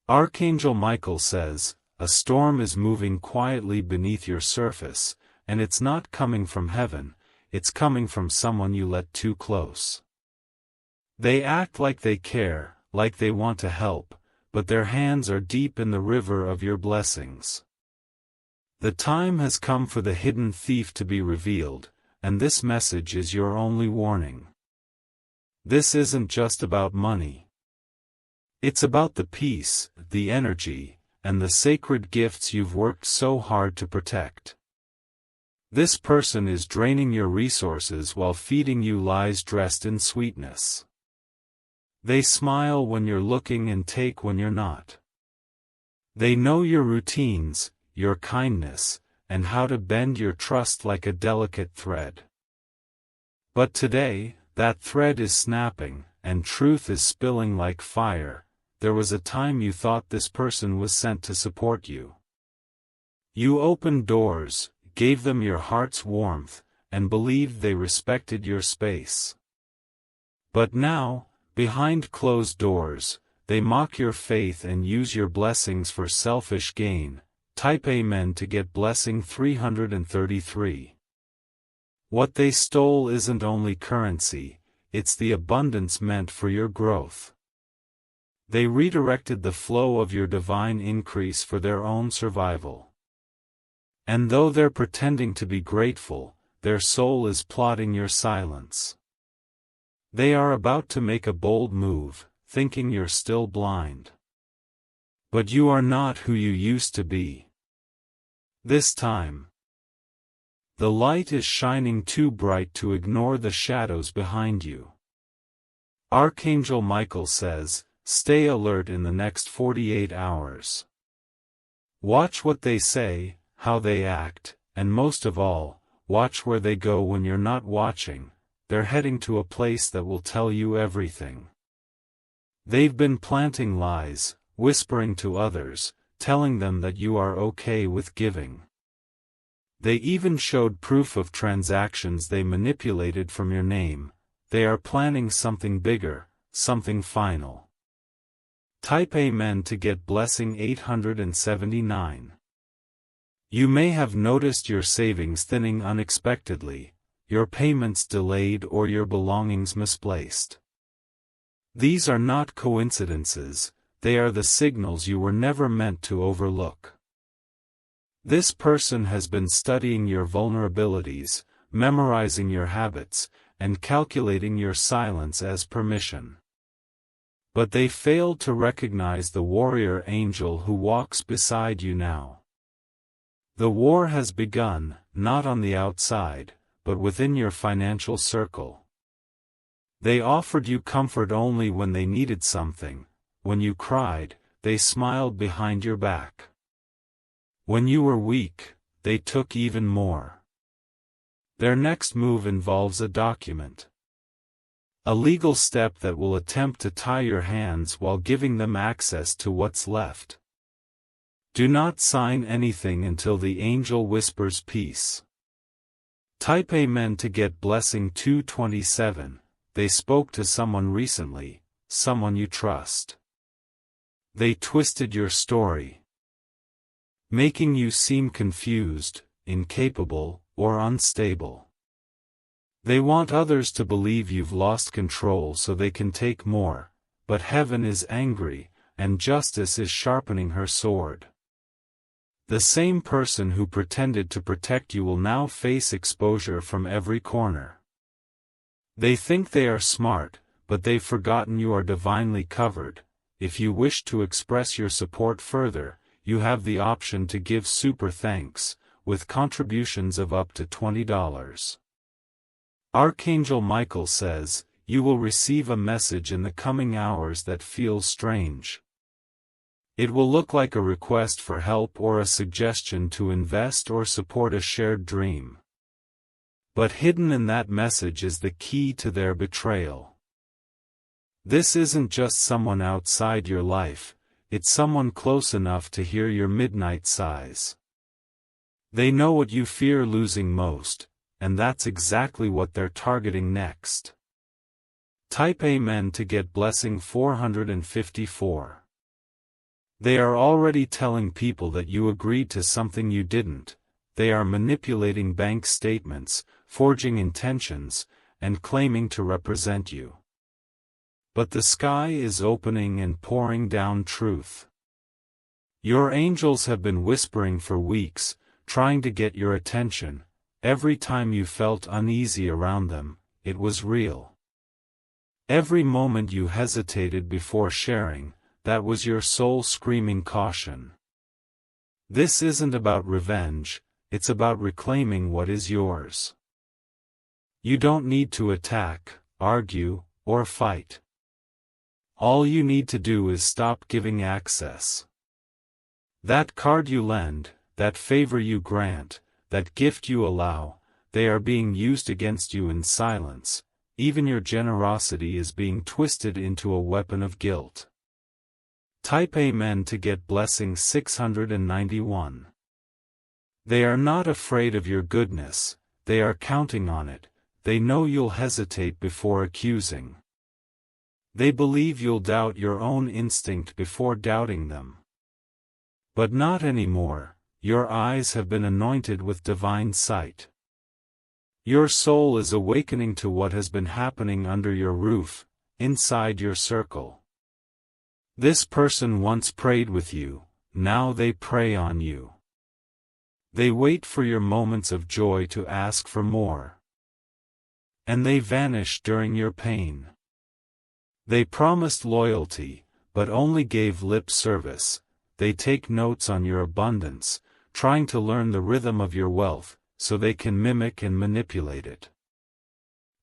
Archangel Michael says, a storm is moving quietly beneath your surface, and it's not coming from heaven, it's coming from someone you let too close. They act like they care, like they want to help, but their hands are deep in the river of your blessings. The time has come for the hidden thief to be revealed, and this message is your only warning. This isn't just about money. It's about the peace, the energy, and the sacred gifts you've worked so hard to protect. This person is draining your resources while feeding you lies dressed in sweetness. They smile when you're looking and take when you're not. They know your routines, your kindness, and how to bend your trust like a delicate thread. But today, that thread is snapping, and truth is spilling like fire. There was a time you thought this person was sent to support you. You opened doors, gave them your heart's warmth, and believed they respected your space. But now, behind closed doors, they mock your faith and use your blessings for selfish gain. Type Amen to get blessing 333. What they stole isn't only currency, it's the abundance meant for your growth. They redirected the flow of your divine increase for their own survival. And though they're pretending to be grateful, their soul is plotting your silence. They are about to make a bold move, thinking you're still blind. But you are not who you used to be. This time, the light is shining too bright to ignore the shadows behind you. Archangel Michael says, stay alert in the next 48 hours. Watch what they say, how they act, and most of all, watch where they go when you're not watching. They're heading to a place that will tell you everything. They've been planting lies, whispering to others, telling them that you are okay with giving. They even showed proof of transactions they manipulated from your name. They are planning something bigger, something final. Type Amen to get blessing 879. You may have noticed your savings thinning unexpectedly, your payments delayed or your belongings misplaced. These are not coincidences, they are the signals you were never meant to overlook. This person has been studying your vulnerabilities, memorizing your habits, and calculating your silence as permission. But they failed to recognize the warrior angel who walks beside you now. The war has begun, not on the outside, but within your financial circle. They offered you comfort only when they needed something. When you cried, they smiled behind your back. When you were weak, they took even more. Their next move involves a document. A legal step that will attempt to tie your hands while giving them access to what's left. Do not sign anything until the angel whispers peace. Type Amen to get blessing 227. They spoke to someone recently, someone you trust. They twisted your story, making you seem confused, incapable, or unstable. They want others to believe you've lost control so they can take more, but heaven is angry, and justice is sharpening her sword. The same person who pretended to protect you will now face exposure from every corner. They think they are smart, but they've forgotten you are divinely covered. If you wish to express your support further, you have the option to give super thanks, with contributions of up to $20. Archangel Michael says, you will receive a message in the coming hours that feels strange. It will look like a request for help or a suggestion to invest or support a shared dream. But hidden in that message is the key to their betrayal. This isn't just someone outside your life, it's someone close enough to hear your midnight sighs. They know what you fear losing most, and that's exactly what they're targeting next. Type Amen to get blessing 454. They are already telling people that you agreed to something you didn't. They are manipulating bank statements, forging intentions, and claiming to represent you. But the sky is opening and pouring down truth. Your angels have been whispering for weeks, trying to get your attention. Every time you felt uneasy around them, it was real. Every moment you hesitated before sharing, that was your soul screaming caution. This isn't about revenge, it's about reclaiming what is yours. You don't need to attack, argue, or fight. All you need to do is stop giving access. That card you lend, that favor you grant, that gift you allow, they are being used against you in silence. Even your generosity is being twisted into a weapon of guilt. Type Amen to get blessing 691. They are not afraid of your goodness, they are counting on it. They know you'll hesitate before accusing. They believe you'll doubt your own instinct before doubting them. But not anymore, your eyes have been anointed with divine sight. Your soul is awakening to what has been happening under your roof, inside your circle. This person once prayed with you, now they prey on you. They wait for your moments of joy to ask for more. And they vanish during your pain. They promised loyalty, but only gave lip service. They take notes on your abundance, trying to learn the rhythm of your wealth, so they can mimic and manipulate it.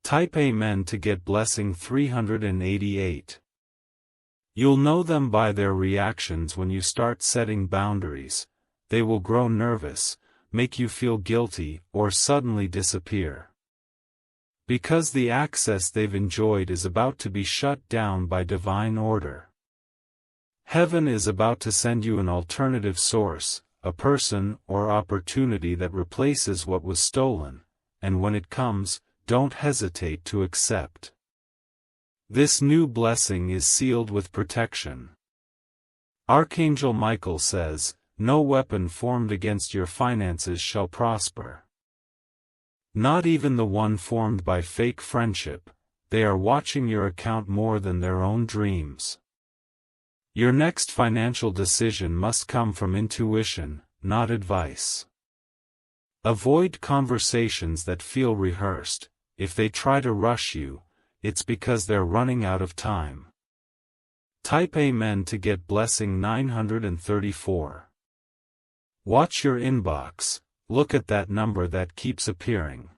Type Amen to get blessing 388. You'll know them by their reactions when you start setting boundaries. They will grow nervous, make you feel guilty, or suddenly disappear. Because the access they've enjoyed is about to be shut down by divine order. Heaven is about to send you an alternative source, a person or opportunity that replaces what was stolen, and when it comes, don't hesitate to accept. This new blessing is sealed with protection. Archangel Michael says, "No weapon formed against your finances shall prosper." Not even the one formed by fake friendship. They are watching your account more than their own dreams. Your next financial decision must come from intuition, not advice. Avoid conversations that feel rehearsed. If they try to rush you, it's because they're running out of time. Type Amen to get blessing 934. Watch your inbox, look at that number that keeps appearing.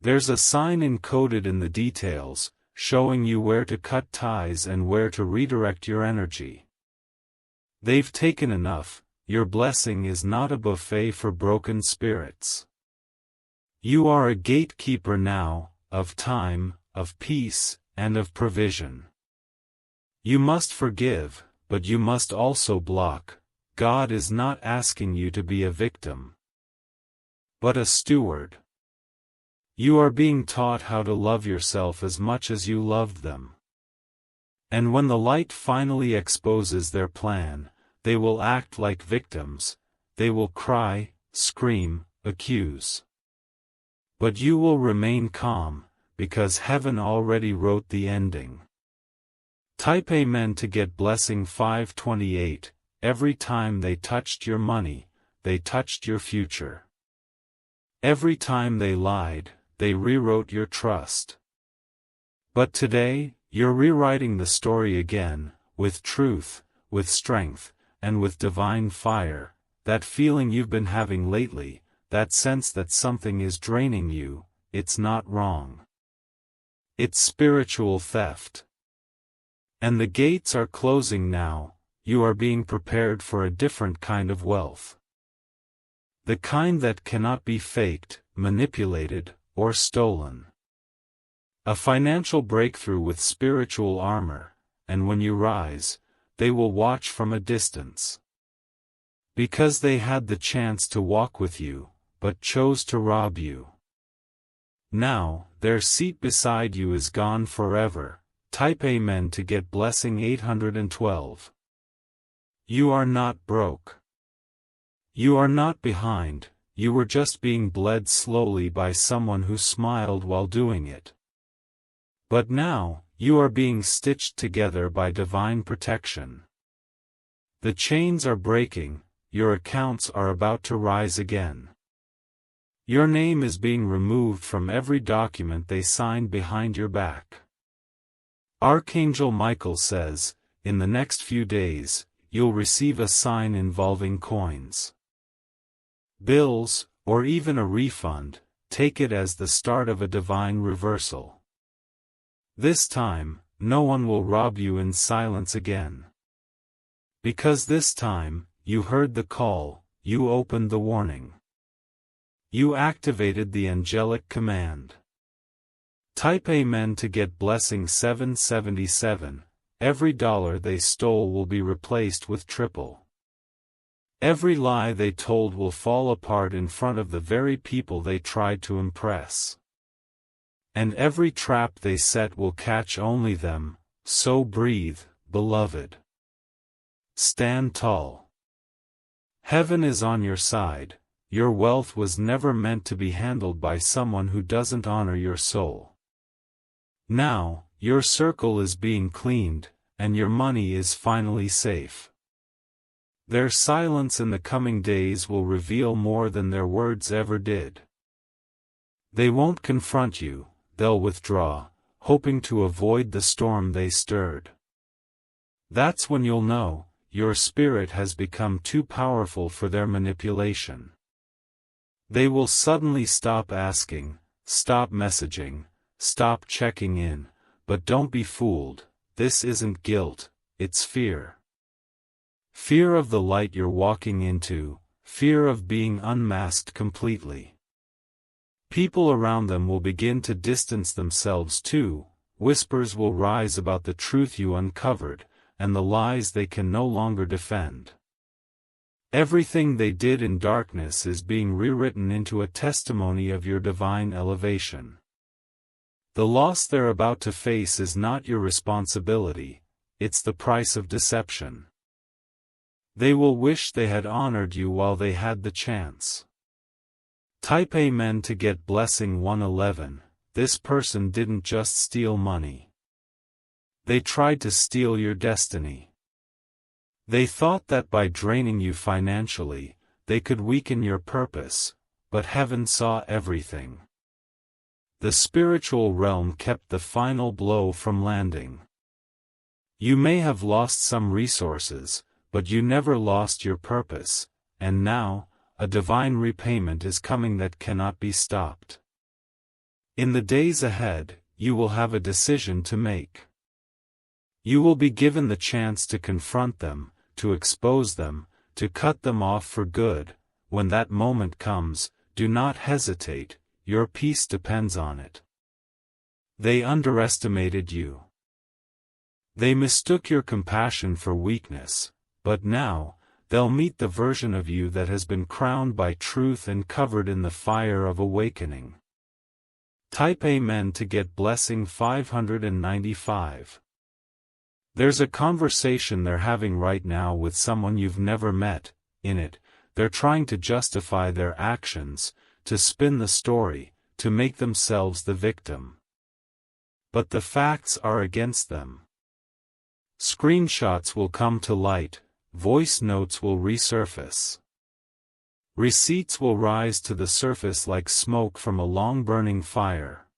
There's a sign encoded in the details, showing you where to cut ties and where to redirect your energy. They've taken enough. Your blessing is not a buffet for broken spirits. You are a gatekeeper now, of time, of peace, and of provision. You must forgive, but you must also block. God is not asking you to be a victim, but a steward. You are being taught how to love yourself as much as you loved them. And when the light finally exposes their plan, they will act like victims. They will cry, scream, accuse. But you will remain calm, because heaven already wrote the ending. Type Amen to get blessing 528. Every time they touched your money, they touched your future. Every time they lied, they rewrote your trust. But today, you're rewriting the story again, with truth, with strength, and with divine fire. That feeling you've been having lately, that sense that something is draining you, it's not wrong. It's spiritual theft. And the gates are closing now. You are being prepared for a different kind of wealth. The kind that cannot be faked, manipulated, or stolen. A financial breakthrough with spiritual armor, and when you rise, they will watch from a distance. Because they had the chance to walk with you, but chose to rob you. Now, their seat beside you is gone forever. Type Amen to get blessing 812. You are not broke. You are not behind, you were just being bled slowly by someone who smiled while doing it. But now, you are being stitched together by divine protection. The chains are breaking, your accounts are about to rise again. Your name is being removed from every document they signed behind your back. Archangel Michael says, in the next few days, you'll receive a sign involving coins, bills, or even a refund. Take it as the start of a divine reversal. This time, no one will rob you in silence again. Because this time, you heard the call, you opened the warning. You activated the angelic command. Type Amen to get blessing 777. Every dollar they stole will be replaced with triple. Every lie they told will fall apart in front of the very people they tried to impress. And every trap they set will catch only them, so breathe, beloved. Stand tall. Heaven is on your side. Your wealth was never meant to be handled by someone who doesn't honor your soul. Now, your circle is being cleaned, and your money is finally safe. Their silence in the coming days will reveal more than their words ever did. They won't confront you, they'll withdraw, hoping to avoid the storm they stirred. That's when you'll know, your spirit has become too powerful for their manipulation. They will suddenly stop asking, stop messaging, stop checking in, but don't be fooled, this isn't guilt, it's fear. Fear of the light you're walking into, fear of being unmasked completely. People around them will begin to distance themselves too, whispers will rise about the truth you uncovered, and the lies they can no longer defend. Everything they did in darkness is being rewritten into a testimony of your divine elevation. The loss they're about to face is not your responsibility, it's the price of deception. They will wish they had honored you while they had the chance. Type Amen to get blessing 111. This person didn't just steal money. They tried to steal your destiny. They thought that by draining you financially, they could weaken your purpose, but heaven saw everything. The spiritual realm kept the final blow from landing. You may have lost some resources, but you never lost your purpose, and now, a divine repayment is coming that cannot be stopped. In the days ahead, you will have a decision to make. You will be given the chance to confront them, to expose them, to cut them off for good. When that moment comes, do not hesitate, your peace depends on it. They underestimated you. They mistook your compassion for weakness, but now, they'll meet the version of you that has been crowned by truth and covered in the fire of awakening. Type Amen to get blessing 595. There's a conversation they're having right now with someone you've never met. In it, they're trying to justify their actions, to spin the story, to make themselves the victim. But the facts are against them. Screenshots will come to light, voice notes will resurface. Receipts will rise to the surface like smoke from a long-burning fire.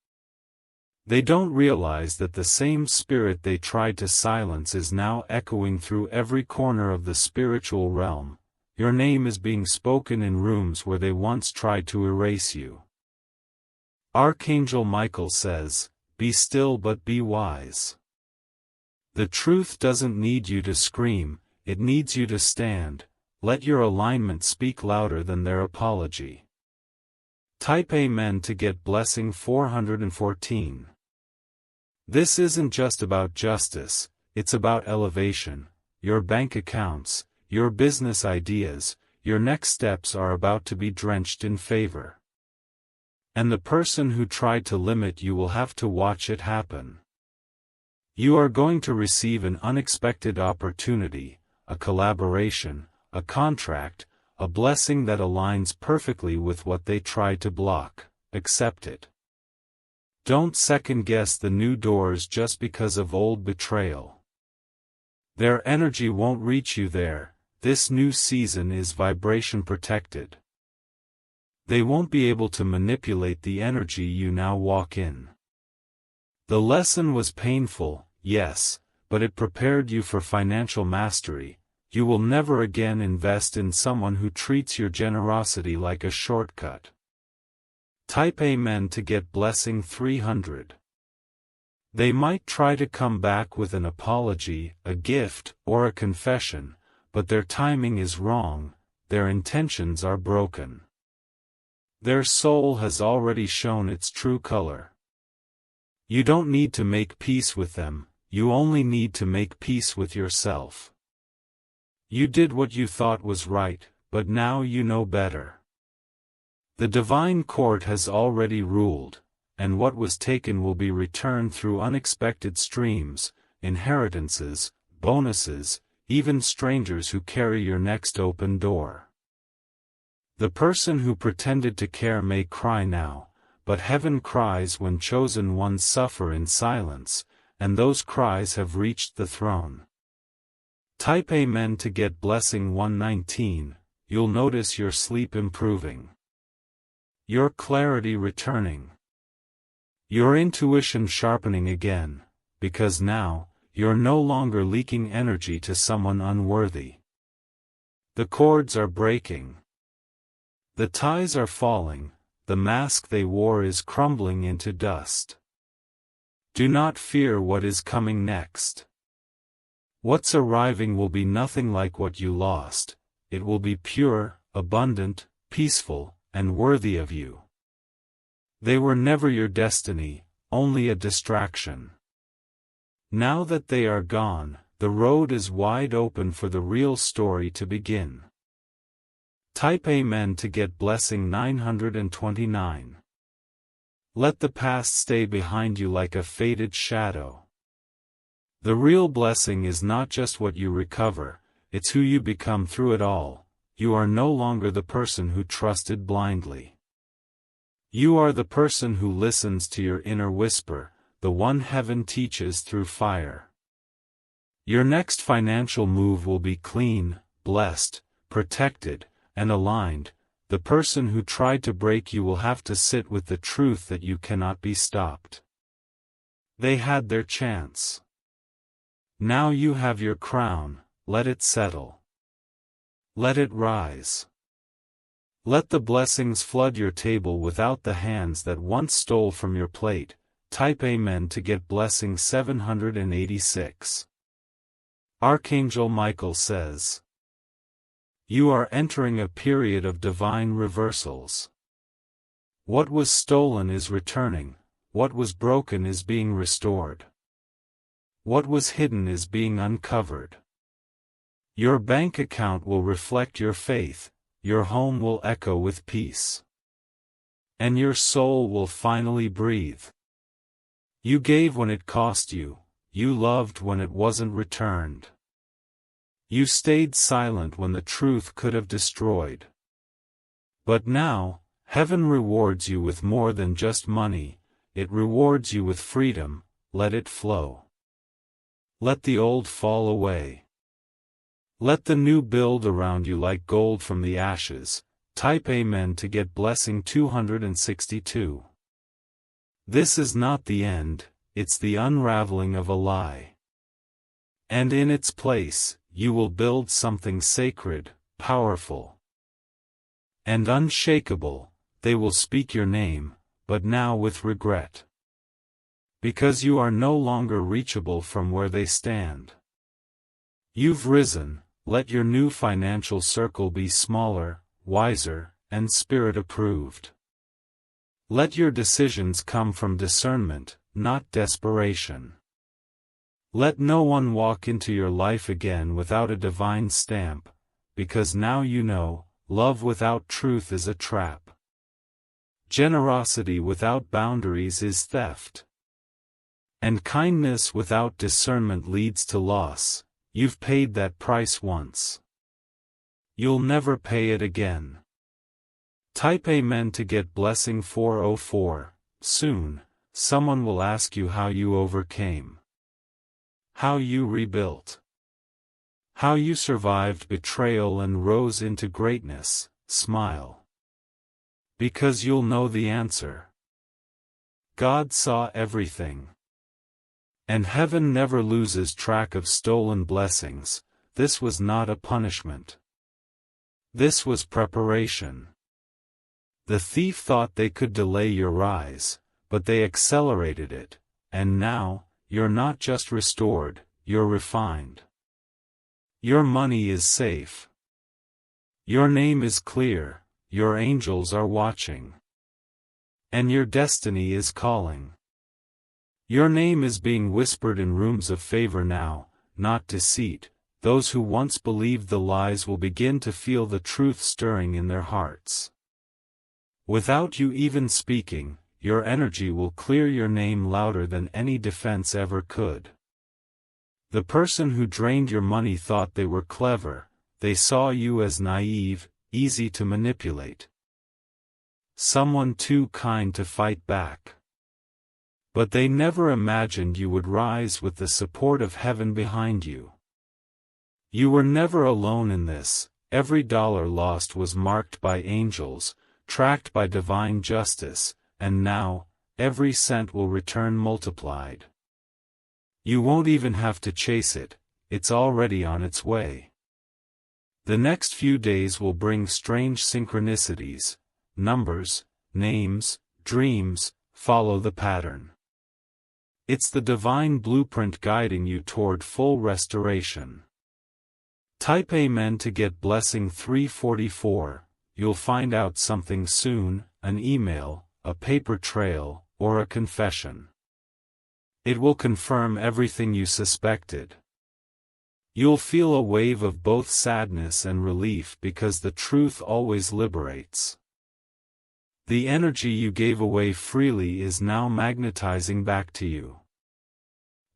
They don't realize that the same spirit they tried to silence is now echoing through every corner of the spiritual realm. Your name is being spoken in rooms where they once tried to erase you. Archangel Michael says, "Be still but be wise." The truth doesn't need you to scream, it needs you to stand. Let your alignment speak louder than their apology. Type Amen to get blessing 414. This isn't just about justice, it's about elevation. Your bank accounts, your business ideas, your next steps are about to be drenched in favor. And the person who tried to limit you will have to watch it happen. You are going to receive an unexpected opportunity, a collaboration, a contract, a blessing that aligns perfectly with what they try to block. Accept it. Don't second-guess the new doors just because of old betrayal. Their energy won't reach you there. This new season is vibration protected. They won't be able to manipulate the energy you now walk in. The lesson was painful, yes, but it prepared you for financial mastery. You will never again invest in someone who treats your generosity like a shortcut. Type Amen to get blessing 300. They might try to come back with an apology, a gift, or a confession, but their timing is wrong, their intentions are broken. Their soul has already shown its true color. You don't need to make peace with them, you only need to make peace with yourself. You did what you thought was right, but now you know better. The divine court has already ruled, and what was taken will be returned through unexpected streams, inheritances, bonuses, even strangers who carry your next open door. The person who pretended to care may cry now, but heaven cries when chosen ones suffer in silence, and those cries have reached the throne. Type Amen to get blessing 119, you'll notice your sleep improving. Your clarity returning. Your intuition sharpening again, because now, you're no longer leaking energy to someone unworthy. The cords are breaking. The ties are falling, the mask they wore is crumbling into dust. Do not fear what is coming next. What's arriving will be nothing like what you lost, it will be pure, abundant, peaceful, and worthy of you. They were never your destiny, only a distraction. Now that they are gone, the road is wide open for the real story to begin. Type Amen to get blessing 929. Let the past stay behind you like a faded shadow. The real blessing is not just what you recover, it's who you become through it all. You are no longer the person who trusted blindly. You are the person who listens to your inner whisper, the one heaven teaches through fire. Your next financial move will be clean, blessed, protected, and aligned. The person who tried to break you will have to sit with the truth that you cannot be stopped. They had their chance. Now you have your crown, let it settle. Let it rise. Let the blessings flood your table without the hands that once stole from your plate. Type Amen to get blessing 786. Archangel Michael says, you are entering a period of divine reversals. What was stolen is returning, what was broken is being restored. What was hidden is being uncovered. Your bank account will reflect your faith, your home will echo with peace. And your soul will finally breathe. You gave when it cost you, you loved when it wasn't returned. You stayed silent when the truth could have destroyed. But now, heaven rewards you with more than just money, it rewards you with freedom, let it flow. Let the old fall away. Let the new build around you like gold from the ashes. Type Amen to get blessing 262. This is not the end, it's the unraveling of a lie. And in its place, you will build something sacred, powerful, and unshakable. They will speak your name, but now with regret. Because you are no longer reachable from where they stand. You've risen, let your new financial circle be smaller, wiser, and spirit-approved. Let your decisions come from discernment, not desperation. Let no one walk into your life again without a divine stamp, because now you know, love without truth is a trap. Generosity without boundaries is theft. And kindness without discernment leads to loss. You've paid that price once. You'll never pay it again. Type Amen to get blessing 404. Soon, someone will ask you how you overcame. How you rebuilt. How you survived betrayal and rose into greatness. Smile. Because you'll know the answer. God saw everything. And heaven never loses track of stolen blessings. This was not a punishment. This was preparation. The thief thought they could delay your rise, but they accelerated it, and now, you're not just restored, you're refined. Your money is safe. Your name is clear, your angels are watching. And your destiny is calling. Your name is being whispered in rooms of favor now, not deceit. Those who once believed the lies will begin to feel the truth stirring in their hearts. Without you even speaking, your energy will clear your name louder than any defense ever could. The person who drained your money thought they were clever, they saw you as naive, easy to manipulate. Someone too kind to fight back. But they never imagined you would rise with the support of heaven behind you. You were never alone in this. Every dollar lost was marked by angels, tracked by divine justice, and now, every cent will return multiplied. You won't even have to chase it, it's already on its way. The next few days will bring strange synchronicities, numbers, names, dreams. Follow the pattern. It's the divine blueprint guiding you toward full restoration. Type Amen to get blessing 344. You'll find out something soon, an email, a paper trail, or a confession. It will confirm everything you suspected. You'll feel a wave of both sadness and relief because the truth always liberates. The energy you gave away freely is now magnetizing back to you.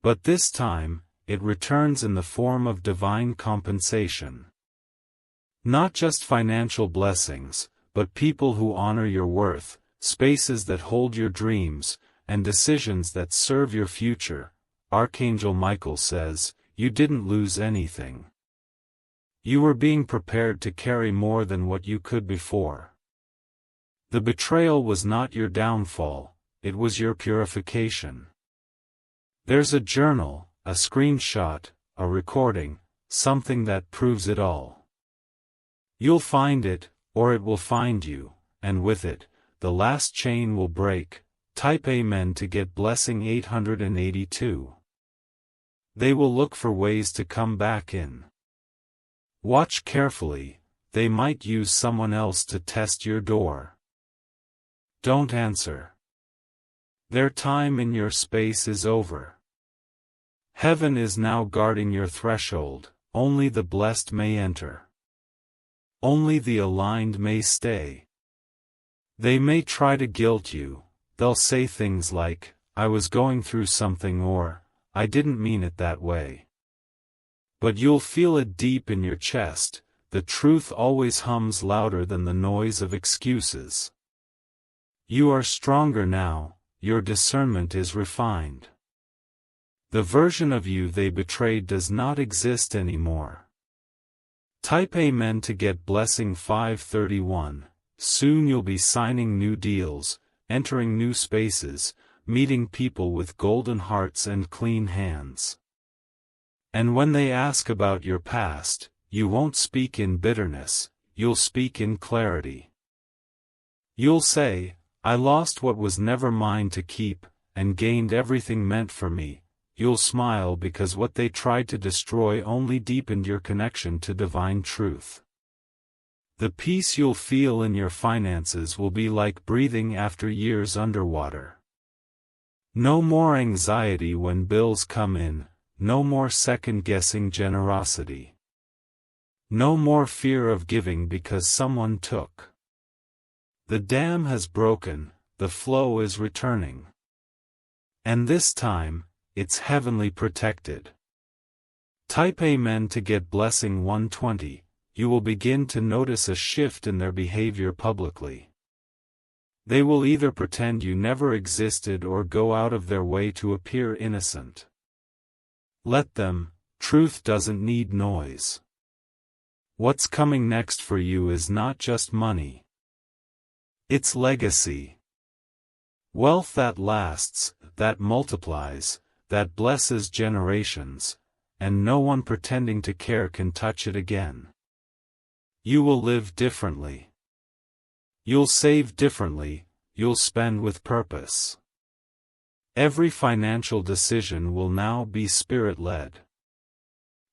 But this time, it returns in the form of divine compensation. Not just financial blessings, but people who honor your worth, spaces that hold your dreams, and decisions that serve your future. Archangel Michael says, you didn't lose anything. You were being prepared to carry more than what you could before. The betrayal was not your downfall, it was your purification. There's a journal, a screenshot, a recording, something that proves it all. You'll find it, or it will find you, and with it, the last chain will break. Type Amen to get blessing 882. They will look for ways to come back in. Watch carefully, they might use someone else to test your door. Don't answer. Their time in your space is over. Heaven is now guarding your threshold, only the blessed may enter. Only the aligned may stay. They may try to guilt you, they'll say things like, I was going through something, or, I didn't mean it that way. But you'll feel it deep in your chest, the truth always hums louder than the noise of excuses. You are stronger now, your discernment is refined. The version of you they betrayed does not exist anymore. Type Amen to get blessing 531. Soon you'll be signing new deals, entering new spaces, meeting people with golden hearts and clean hands. And when they ask about your past, you won't speak in bitterness, you'll speak in clarity. You'll say, I lost what was never mine to keep, and gained everything meant for me. You'll smile because what they tried to destroy only deepened your connection to divine truth. The peace you'll feel in your finances will be like breathing after years underwater. No more anxiety when bills come in, no more second-guessing generosity. No more fear of giving because someone took. The dam has broken, the flow is returning. And this time, it's heavenly protected. Type Amen to get blessing 120. You will begin to notice a shift in their behavior publicly. They will either pretend you never existed or go out of their way to appear innocent. Let them. Truth doesn't need noise. What's coming next for you is not just money. It's legacy. Wealth that lasts, that multiplies, that blesses generations, and no one pretending to care can touch it again. You will live differently. You'll save differently, you'll spend with purpose. Every financial decision will now be spirit-led.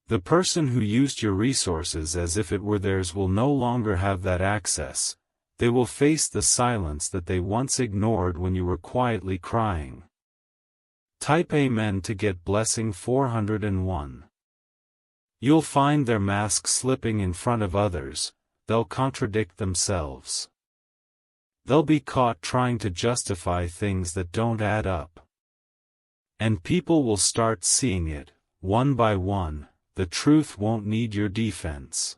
The person who used your resources as if it were theirs will no longer have that access. They will face the silence that they once ignored when you were quietly crying. Type Amen to get blessing 401. You'll find their mask slipping in front of others. They'll contradict themselves. They'll be caught trying to justify things that don't add up. And people will start seeing it, one by one. The truth won't need your defense.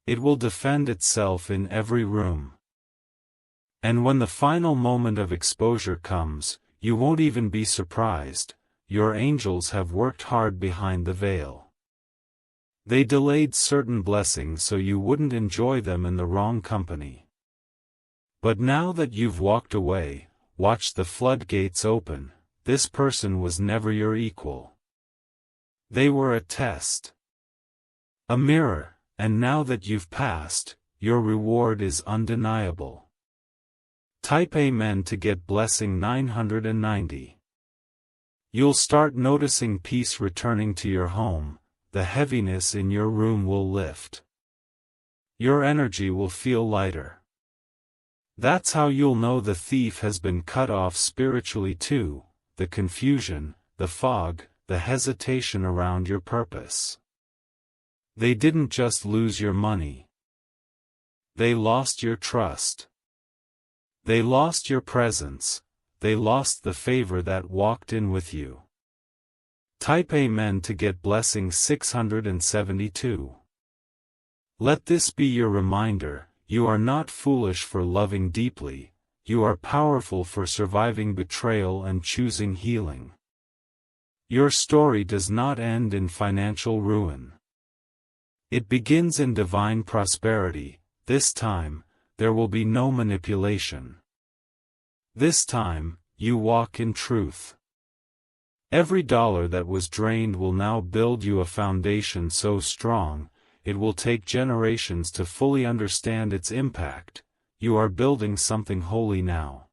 It will defend itself in every room. And when the final moment of exposure comes, you won't even be surprised. Your angels have worked hard behind the veil. They delayed certain blessings so you wouldn't enjoy them in the wrong company. But now that you've walked away, watch the floodgates open. This person was never your equal. They were a test. A mirror, and now that you've passed, your reward is undeniable. Type Amen to get blessing 990. You'll start noticing peace returning to your home, the heaviness in your room will lift. Your energy will feel lighter. That's how you'll know the thief has been cut off spiritually too, the confusion, the fog, the hesitation around your purpose. They didn't just lose your money. They lost your trust. They lost your presence. They lost the favor that walked in with you. Type Amen to get blessing 672. Let this be your reminder, you are not foolish for loving deeply, you are powerful for surviving betrayal and choosing healing. Your story does not end in financial ruin. It begins in divine prosperity. This time, there will be no manipulation. This time, you walk in truth. Every dollar that was drained will now build you a foundation so strong, it will take generations to fully understand its impact. You are building something holy now.